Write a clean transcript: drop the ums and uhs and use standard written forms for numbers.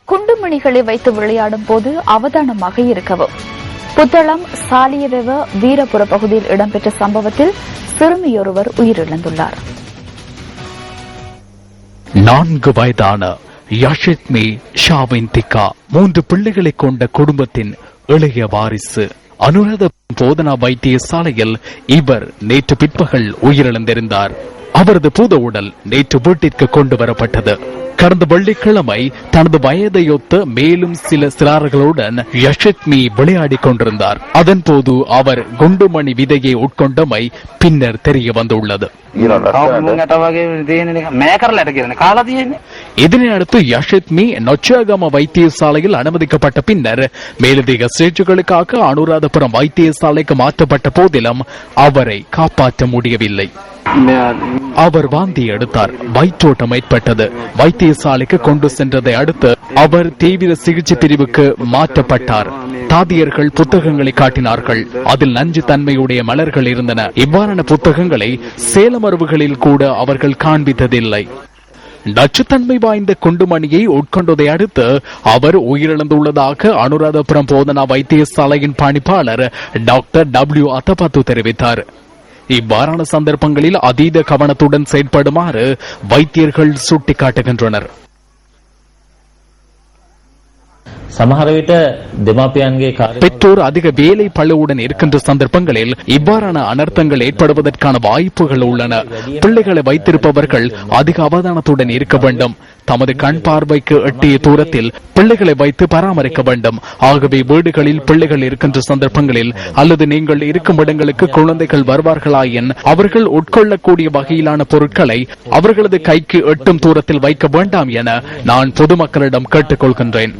குண்டுமணிகளை வைத்து விளையாடும் போது அவதானமாக இருக்கவும். புத்தளம் சாலியவெவ வீரபுர பகுதியில் இடம்பெற்ற சம்பவத்தில் சிறுமியொருவர் உயிரிழந்துள்ளார். 4 வயதான யாஷித்மி ஷாவிந்திகா 3 பிள்ளைகளை கொண்ட குடும்பத்தின் இளைய வாரிசு. அனுராத போதனா வைத்தியசாலையில் இவர் நேற்று பிற்பகல் உயிரிழந்திருந்தார். அவரது பூத உடல் நேற்று வீட்டிற்கு கொண்டு வரப்பட்டது. கடந்த வெள்ளிக்கிழமை தனது வயதையொத்த மேலும் சில சிறார்களுடன் யஷித்மி விளையாடிக் கொண்டிருந்தார். அதன்போது அவர் குண்டுமணி விதையை உட்கொண்டமை பின்னர் தெரிய வந்துள்ளது. இதனையடுத்து யஷித்மி நொச்சாகம வைத்தியசாலையில் அனுமதிக்கப்பட்ட பின்னர் மேலதிக சிகிச்சைகளுக்காக அனுராதபுரம் வைத்தியசாலைக்கு மாற்றப்பட்ட போதிலும் அவரை காப்பாற்ற முடியவில்லை. அவர் வாந்தி எடுத்தார். வயிற்றோட்டம் ஏற்பட்டது. வைத்தியசாலைக்கு கொண்டு சென்றதை அடுத்து அவர் தீவிர சிகிச்சை பிரிவுக்கு மாற்றப்பட்டார். தாதியர்கள் புத்தகங்களை காட்டினார்கள். அதில் நஞ்சு தன்மையுடைய மலர்கள் இருந்தன. இவ்வாறான புத்தகங்களை சேலமருவுகளில் கூட அவர்கள் காண்பித்ததில்லை. நச்சுத்தன்மை வாய்ந்த குண்டுமணியை உட்கொண்டதை அடுத்து அவர் உயிரிழந்துள்ளதாக அனுராதபுரம் போதனா வைத்தியசாலையின் பணிப்பாளர் டாக்டர் W. அத்தபாத்து தெரிவித்தார். இவ்வாறான சந்தர்ப்பங்களில் அதீத கவனத்துடன் செயல்படுமாறு வைத்தியர்கள் சுட்டிக்காட்டுகின்றனர். பெற்றோர் அதிக வேலை பளுவுடன் இருக்கின்ற சந்தர்ப்பங்களில் இவ்வாறான அனர்த்தங்கள் ஏற்படுவதற்கான வாய்ப்புகள் உள்ளன. பிள்ளைகளை வைத்திருப்பவர்கள் அதிக அவதானத்துடன் இருக்க வேண்டும். தமது கண் பார்வைக்கு எட்டிய தூரத்தில் பிள்ளைகளை வைத்து பராமரிக்க வேண்டும். ஆகவே வீடுகளில் பிள்ளைகள் இருக்கின்ற சந்தர்ப்பங்களில் அல்லது நீங்கள் இருக்கும் இடங்களுக்கு குழந்தைகள் வருவார்களாயின் அவர்கள் உட்கொள்ளக்கூடிய வகையிலான பொருட்களை அவர்களது கைக்கு எட்டும் தூரத்தில் வைக்க வேண்டாம் என நான் பொதுமக்களிடம் கேட்டுக்கொள்கின்றேன்.